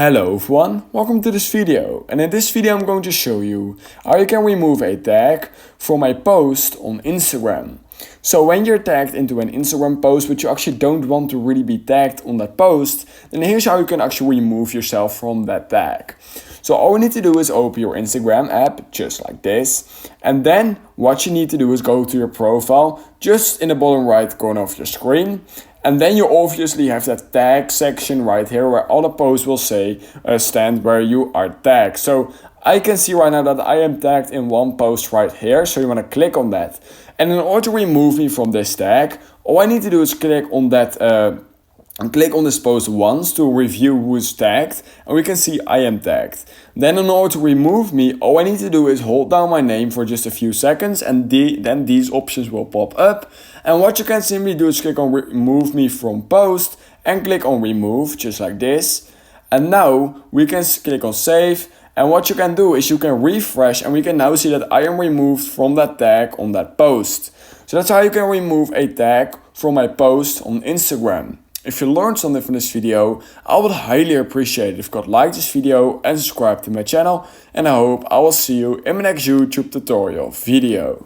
Hello everyone, welcome to this video, and in this video I'm going to show you how you can remove a tag from a post on Instagram. So when you're tagged into an Instagram post but you actually don't want to really be tagged on that post, then here's how you can actually remove yourself from that tag. So all you need to do is open your Instagram app, just like this, and then what you need to do is go to your profile, just in the bottom right corner of your screen. And then you obviously have that tag section right here where all the posts will say stand where you are tagged. So I can see right now that I am tagged in one post right here. So you want to click on that. And in order to remove me from this tag, all I need to do is click on that and click on this post once to review who is tagged, and we can see I am tagged. Then in order to remove me, all I need to do is hold down my name for just a few seconds, and then these options will pop up. And what you can simply do is click on remove me from post and click on remove, just like this. And now we can click on save, and what you can do is you can refresh, and we can now see that I am removed from that tag on that post. So that's how you can remove a tag from a post on Instagram. If you learned something from this video, I would highly appreciate it if you could like this video and subscribe to my channel, and I hope I will see you in my next YouTube tutorial video.